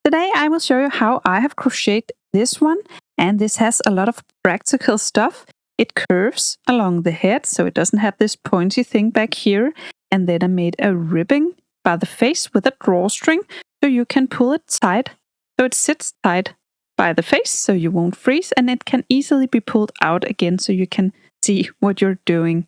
Today I will show you how I have crocheted this one, and this has a lot of practical stuff. It curves along the head so it doesn't have this pointy thing back here, and then I made a ribbing by the face with a drawstring so you can pull it tight so it sits tight by the face so you won't freeze, and it can easily be pulled out again so you can see what you're doing.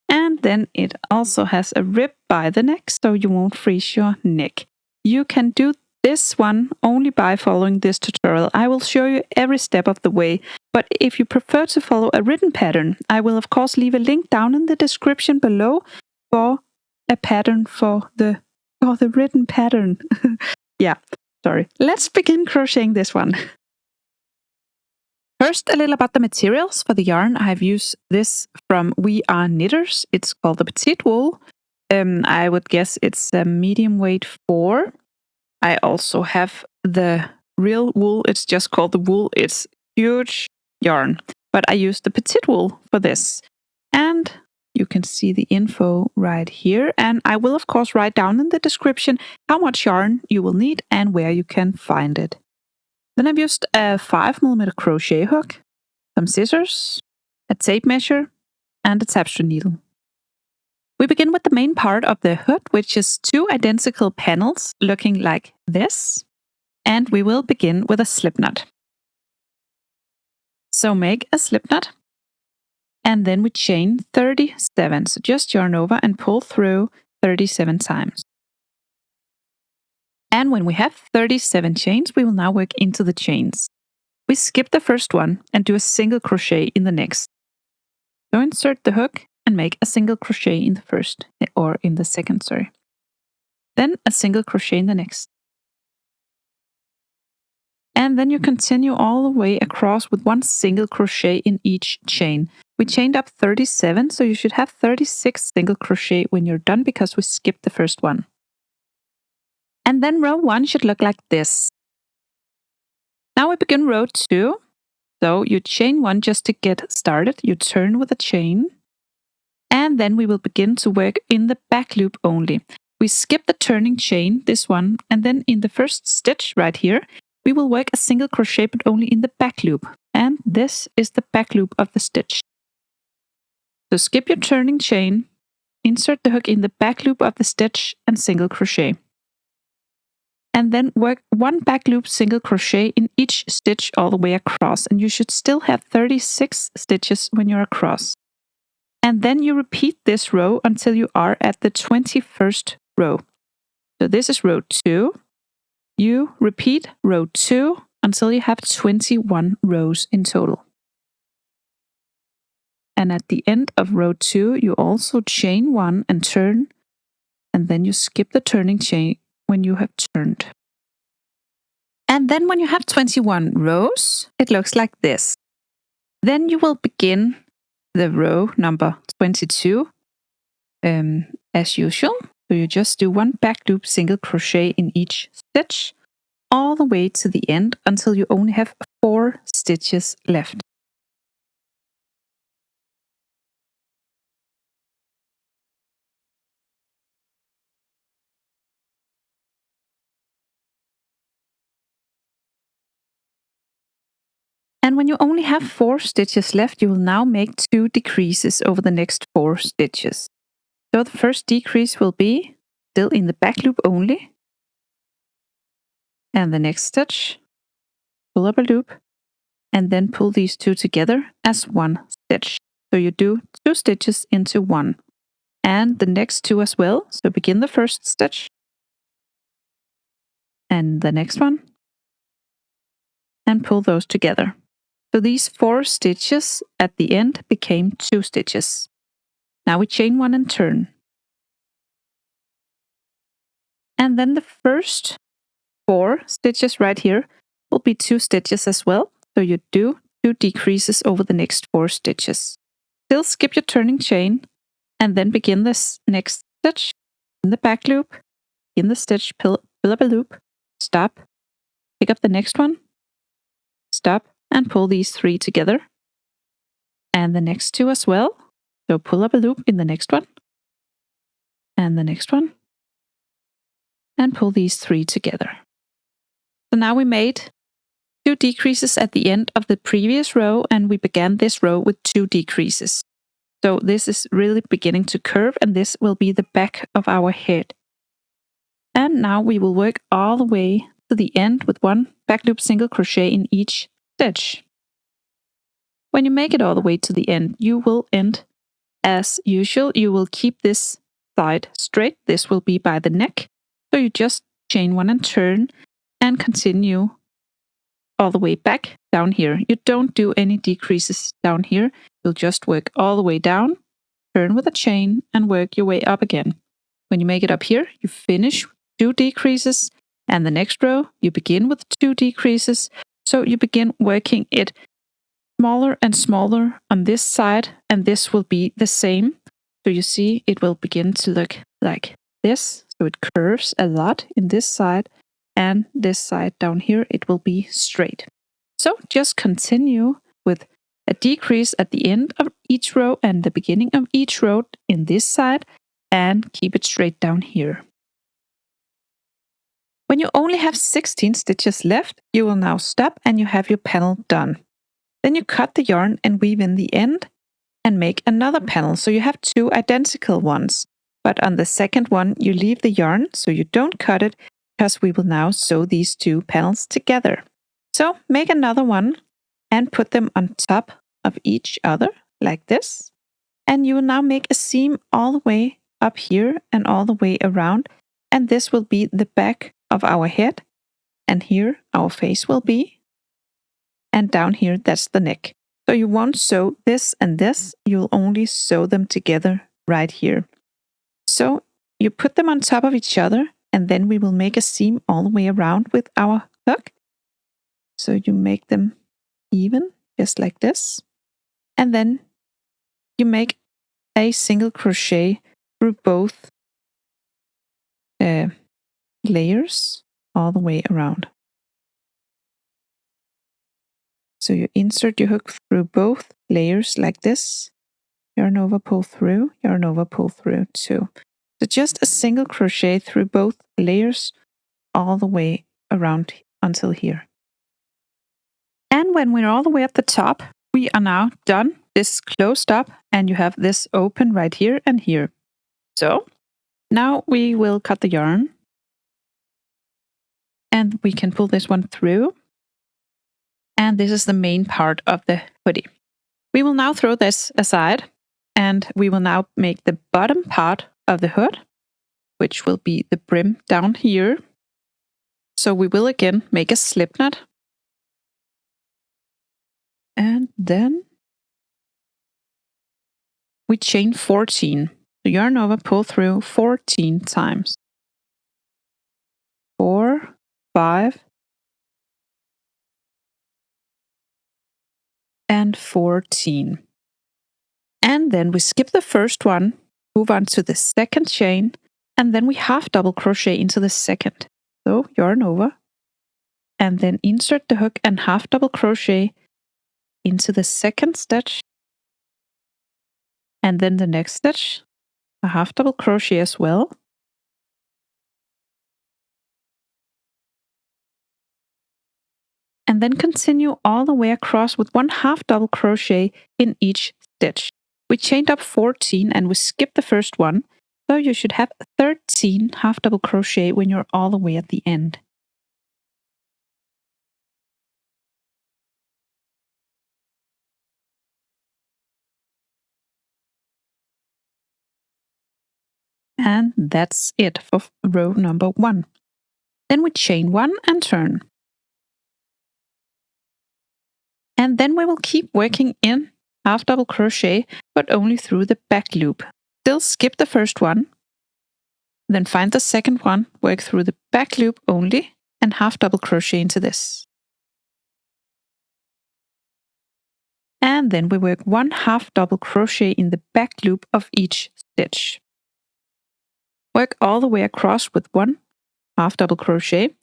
And then it also has a rib by the neck so you won't freeze your neck. You can do this one only by following this tutorial. I will show you every step of the way, but if you prefer to follow a written pattern, I will of course leave a link down in the description below for a pattern for the written pattern. Yeah, sorry. Let's begin crocheting this one. First, a little about the materials for the yarn. I've used this from We Are Knitters. It's called the Petite Wool. I would guess it's a medium weight 4. I also have the real wool. It's just called the wool. It's huge yarn, but I used the Petite Wool for this. And you can see the info right here. And I will of course write down in the description how much yarn you will need and where you can find it. Then I've used a 5mm crochet hook, some scissors, a tape measure, and a tapestry needle. We begin with the main part of the hood, which is 2 identical panels looking like this, and we will begin with a slip knot. So make a slip knot, and then we chain 37. So just yarn over and pull through 37 times. And when we have 37 chains, we will now work into the chains. We skip the first one and do a single crochet in the next. So insert the hook and make a single crochet in the first, or in the second, sorry. Then a single crochet in the next. And then you continue all the way across with 1 single crochet in each chain. We chained up 37, so you should have 36 single crochet when you're done because we skipped the first one. And then row 1 should look like this. Now we begin row 2. So you chain 1 just to get started. You turn with a chain. And then we will begin to work in the back loop only. We skip the turning chain, this one, and then in the first stitch right here, we will work a single crochet but only in the back loop. And this is the back loop of the stitch. So skip your turning chain, insert the hook in the back loop of the stitch and single crochet. And then work 1 back loop single crochet in each stitch all the way across, and you should still have 36 stitches when you're across. And then you repeat this row until you are at the 21st row. So this is row 2. You repeat row 2 until you have 21 rows in total. And at the end of row 2, you also chain 1 and turn, and then you skip the turning chain when you have turned. And then when you have 21 rows, it looks like this. Then you will begin the row number 22 as usual. So you just do 1 back loop single crochet in each stitch all the way to the end until you only have 4 stitches left. And when you only have 4 stitches left, you will now make 2 decreases over the next 4 stitches. So the first decrease will be still in the back loop only. And the next stitch, pull up a loop, and then pull these 2 together as 1 stitch. So you do 2 stitches into 1. And the next 2 as well. So begin the first stitch, and the next one, and pull those together. So these 4 stitches at the end became 2 stitches. Now we chain 1 and turn. And then the first 4 stitches right here will be 2 stitches as well. So you do 2 decreases over the next 4 stitches. Still skip your turning chain and then begin this next stitch in the back loop, in the stitch, pull up a loop, stop, pick up the next one, stop, and pull these 3 together. And the next 2 as well. So pull up a loop in the next one, and the next one, and pull these 3 together. So now we made 2 decreases at the end of the previous row, and we began this row with 2 decreases. So this is really beginning to curve, and this will be the back of our head. And now we will work all the way to the end with 1 back loop single crochet in each stitch. When you make it all the way to the end, you will end as usual. You will keep this side straight. This will be by the neck. So you just chain 1 and turn and continue all the way back down here. You don't do any decreases down here. You'll just work all the way down, turn with a chain, and work your way up again. When you make it up here, you finish 2 decreases, and the next row you begin with 2 decreases. So you begin working it smaller and smaller on this side, and this will be the same. So you see it will begin to look like this. So it curves a lot in this side, and this side down here it will be straight. So just continue with a decrease at the end of each row and the beginning of each row in this side, and keep it straight down here. When you only have 16 stitches left, you will now stop and you have your panel done. Then you cut the yarn and weave in the end and make another panel. So you have 2 identical ones, but on the second one you leave the yarn so you don't cut it, because we will now sew these 2 panels together. So make another one and put them on top of each other like this. And you will now make a seam all the way up here and all the way around. And this will be the back of our head. And here our face will be. And down here, that's the neck. So you won't sew this and this. You'll only sew them together right here. So you put them on top of each other, and then we will make a seam all the way around with our hook. So you make them even, just like this. And then you make a single crochet through both layers all the way around. So you insert your hook through both layers like this. Yarn over, pull through, yarn over, pull through 2. So just a single crochet through both layers all the way around until here. And when we're all the way at the top, we are now done. This is closed up, and you have this open right here and here. So now we will cut the yarn, and we can pull this one through. And this is the main part of the hoodie. We will now throw this aside, and we will now make the bottom part of the hood, which will be the brim down here. So we will again make a slip knot. And then we chain 14. So yarn over, pull through 14 times. 4, 5, and 14. And then we skip the first one, move on to the second chain, and then we half double crochet into the second. So yarn over, and then insert the hook and half double crochet into the second stitch, and then the next stitch, a half double crochet as well. And then continue all the way across with 1 half double crochet in each stitch. We chained up 14 and we skipped the first one, so you should have 13 half double crochet when you're all the way at the end. And that's it for row number 1. Then we chain 1 and turn. And then we will keep working in half double crochet, but only through the back loop. Still skip the first one, then find the second one, work through the back loop only, and half double crochet into this. And then we work 1 half double crochet in the back loop of each stitch. Work all the way across with 1 half double crochet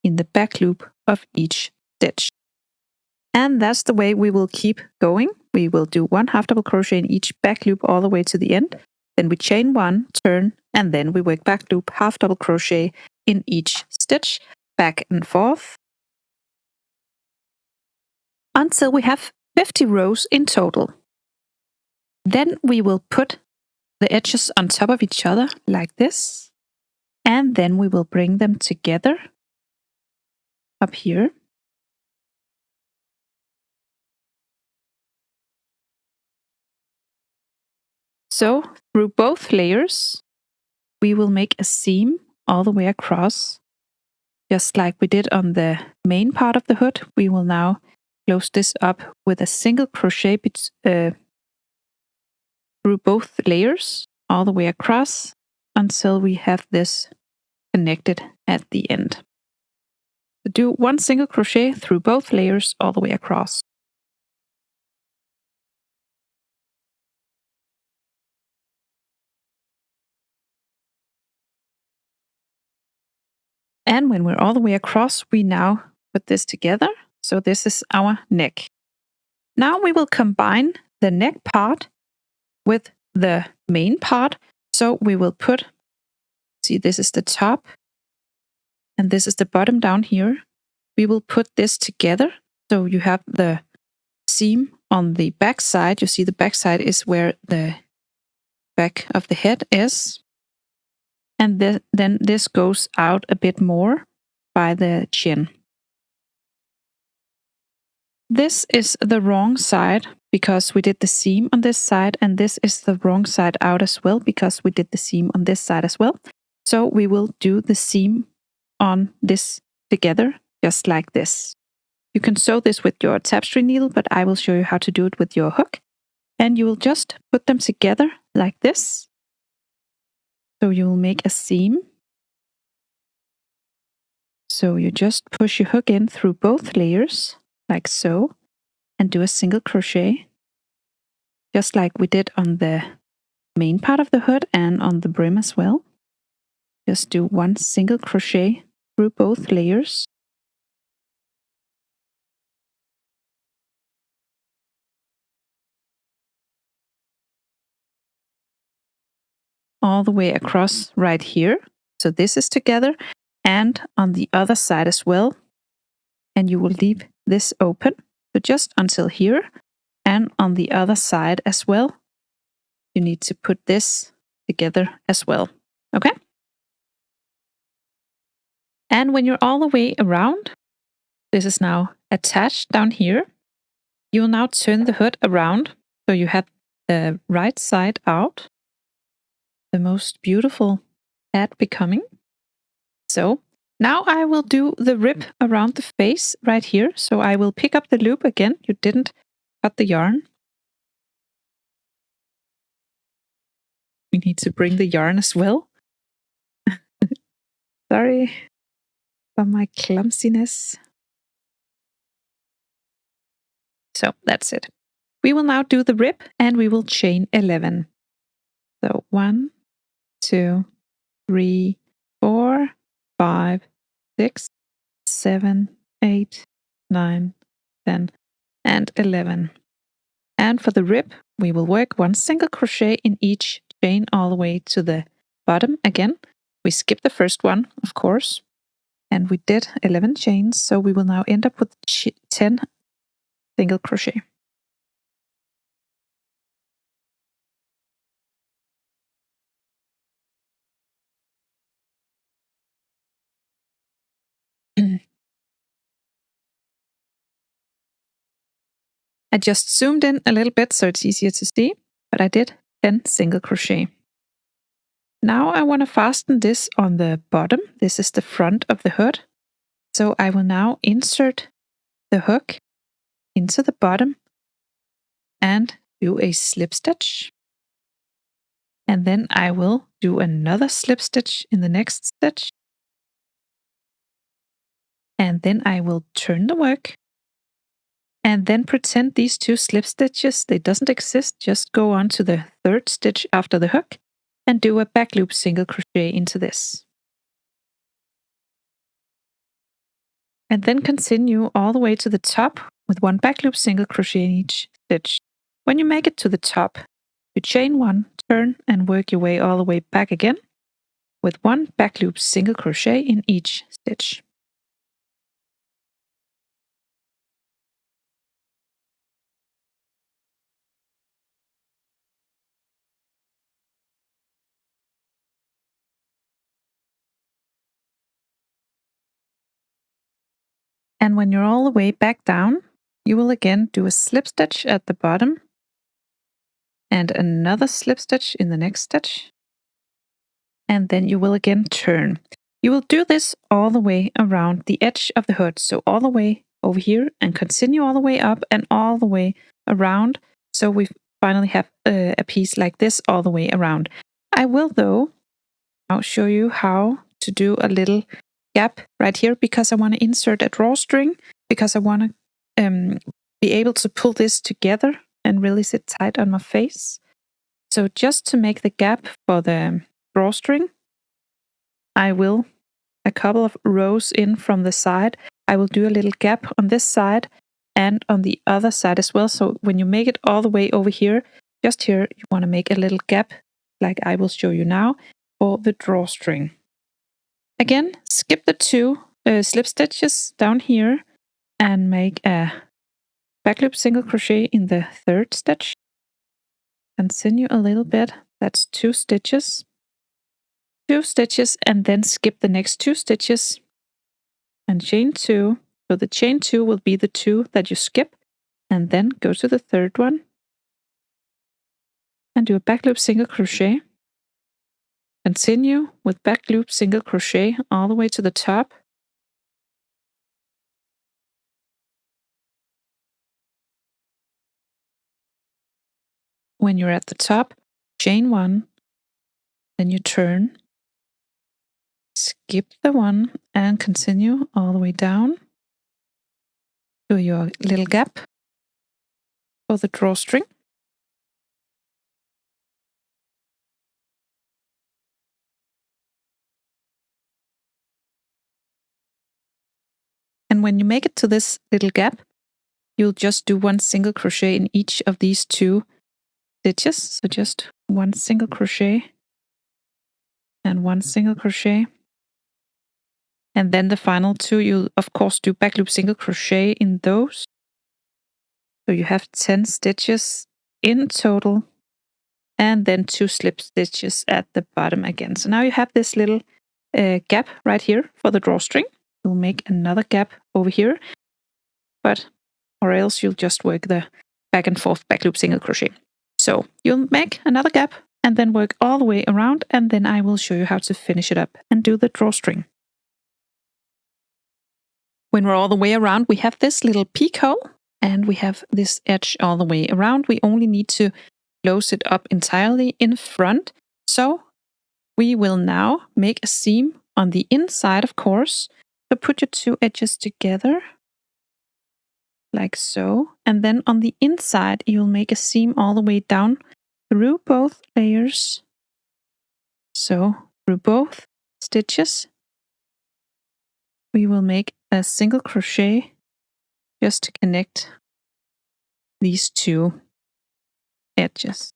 in the back loop of each stitch. And that's the way we will keep going. We will do 1 half double crochet in each back loop all the way to the end. Then we chain 1, turn, and then we work back loop half double crochet in each stitch, back and forth, until we have 50 rows in total. Then we will put the edges on top of each other like this, and then we will bring them together up here. So through both layers, we will make a seam all the way across. Just like we did on the main part of the hood, we will now close this up with a single crochet through both layers all the way across until we have this connected at the end. So do one single crochet through both layers all the way across. And when we're all the way across, we now put this together. So this is our neck. Now we will combine the neck part with the main part. So we will put, see, this is the top and this is the bottom down here. We will put this together. So you have the seam on the back side. You see the back side is where the back of the head is. And then this goes out a bit more by the chin. This is the wrong side because we did the seam on this side, and this is the wrong side out as well because we did the seam on this side as well. So we will do the seam on this together just like this. You can sew this with your tapestry needle, but I will show you how to do it with your hook. And you will just put them together like this. So you will make a seam. So you just push your hook in through both layers, like so, and do a single crochet, just like we did on the main part of the hood and on the brim as well. Just do one single crochet through both layers. All the way across right here. So this is together, and on the other side as well. And you will leave this open, so just until here, and on the other side as well. You need to put this together as well. Okay? And when you're all the way around, this is now attached down here. You will now turn the hood around so you have the right side out. The most beautiful hat becoming. So now I will do the rip around the face right here. So I will pick up the loop again. You didn't cut the yarn. We need to bring the yarn as well. Sorry for my clumsiness. So that's it. We will now do the rip and we will chain 11. So 1, 2, 3, 4, 5, 6, 7, 8, 9, 10, and 11. And for the rip, we will work one single crochet in each chain all the way to the bottom again. We skipped the first one, of course, and we did 11 chains, so we will now end up with 10 single crochet. I just zoomed in a little bit so it's easier to see, but I did 10 single crochet. Now I want to fasten this on the bottom. This is the front of the hood. So I will now insert the hook into the bottom and do a slip stitch. And then I will do another slip stitch in the next stitch. And then I will turn the work. And then pretend these two slip stitches, they doesn't exist. Just go on to the third stitch after the hook and do a back loop single crochet into this. And then continue all the way to the top with one back loop single crochet in each stitch. When you make it to the top, you chain 1, turn, and work your way all the way back again with one back loop single crochet in each stitch. And when you're all the way back down, you will again do a slip stitch at the bottom and another slip stitch in the next stitch. And then you will again turn. You will do this all the way around the edge of the hood. So all the way over here and continue all the way up and all the way around. So we finally have a piece like this all the way around. I will though now show you how to do a little gap right here because I want to insert a drawstring because I want to be able to pull this together and really sit tight on my face. So just to make the gap for the drawstring, I will a couple of rows in from the side. I will do a little gap on this side and on the other side as well. So when you make it all the way over here, just here, you want to make a little gap like I will show you now for the drawstring. Again, skip the 2 slip stitches down here and make a back loop single crochet in the 3rd stitch. Continue a little bit, that's 2 stitches. 2 stitches and then skip the next 2 stitches and chain 2. So the chain 2 will be the 2 that you skip and then go to the 3rd one and do a back loop single crochet. Continue with back loop single crochet all the way to the top. When you're at the top, chain 1, then you turn, skip the 1 and continue all the way down to your little gap for the drawstring. And when you make it to this little gap, you'll just do 1 single crochet in each of these 2 stitches. So just 1 single crochet and 1 single crochet. And then the final 2, you'll of course do back loop single crochet in those. So you have 10 stitches in total and then 2 slip stitches at the bottom again. So now you have this little gap right here for the drawstring. You'll make another gap over here, or else you'll just work the back and forth back loop single crochet. So you'll make another gap and then work all the way around, and then I will show you how to finish it up and do the drawstring. When we're all the way around, we have this little peek hole and we have this edge all the way around. We only need to close it up entirely in front. So we will now make a seam on the inside, of course. So put your 2 edges together like so. And then on the inside, you'll make a seam all the way down through both layers. So through both stitches, we will make a single crochet just to connect these 2 edges.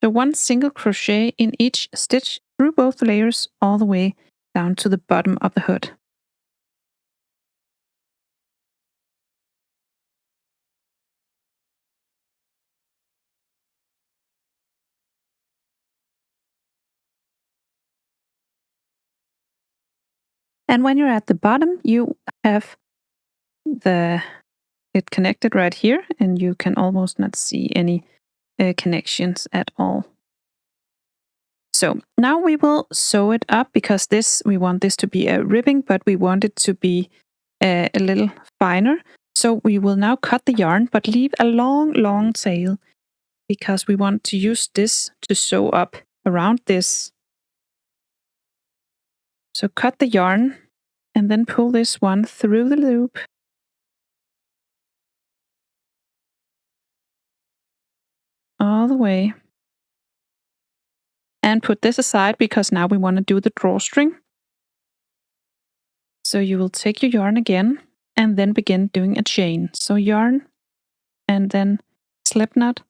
So 1 single crochet in each stitch through both layers all the way down to the bottom of the hood. And when you're at the bottom, you have it connected right here, and you can almost not see any connections at all. So now we will sew it up because we want this to be a ribbing, but we want it to be a little finer. So we will now cut the yarn, but leave a long tail because we want to use this to sew up around this. So cut the yarn and then pull this one through the loop. All the way. And put this aside because now we want to do the drawstring. So you will take your yarn again and then begin doing a chain. So yarn and then slip knot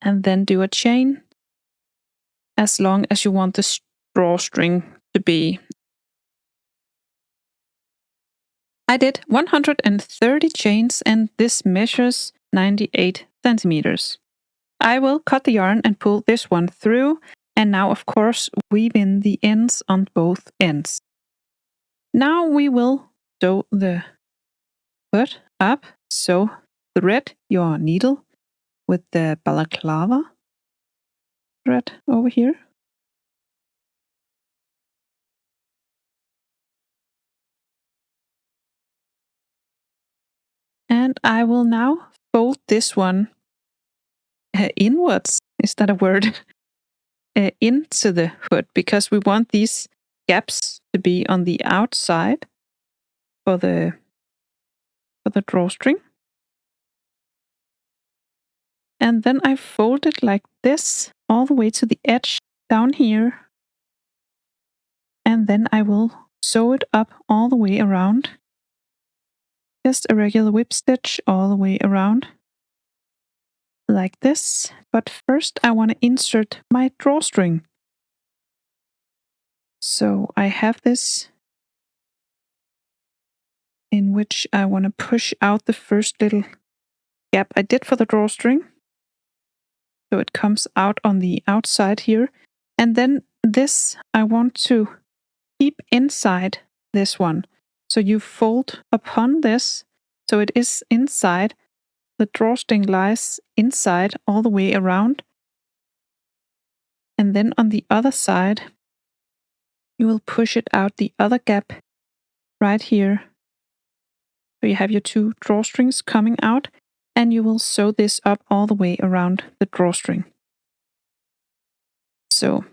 and then do a chain as long as you want the drawstring to be. I did 130 chains and this measures 98 centimeters. I will cut the yarn and pull this one through, and now of course weave in the ends on both ends. Now we will sew the hood up. So thread your needle with the balaclava thread over here. And I will now fold this one inwards. Is that a word? Into the hood, because we want these gaps to be on the outside for the drawstring. And then I fold it like this all the way to the edge down here. And then I will sew it up all the way around. Just a regular whip stitch all the way around like this. But first I want to insert my drawstring. So I have this in which I want to push out the first little gap I did for the drawstring. So it comes out on the outside here. And then this I want to keep inside this one. So you fold upon this so it is inside. The drawstring lies inside all the way around. And then on the other side, you will push it out the other gap right here. So you have your two drawstrings coming out, and you will sew this up all the way around the drawstring. So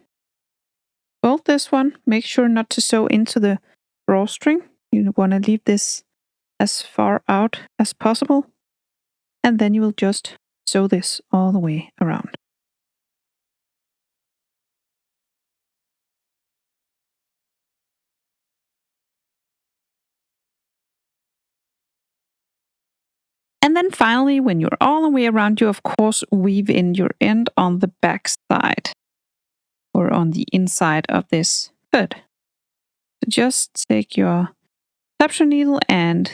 fold this one. Make sure not to sew into the drawstring. You want to leave this as far out as possible. And then you will just sew this all the way around. And then finally, when you're all the way around, you of course weave in your end on the back side or on the inside of this hood. So just take your tapestry needle and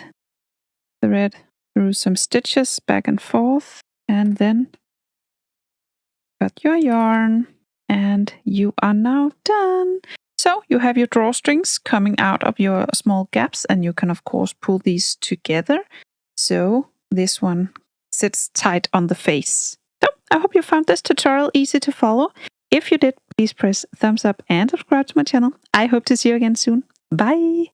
thread through some stitches back and forth, and then cut your yarn, and you are now done. So you have your drawstrings coming out of your small gaps, and you can of course pull these together. So this one sits tight on the face. So I hope you found this tutorial easy to follow. If you did, please press thumbs up and subscribe to my channel. I hope to see you again soon. Bye!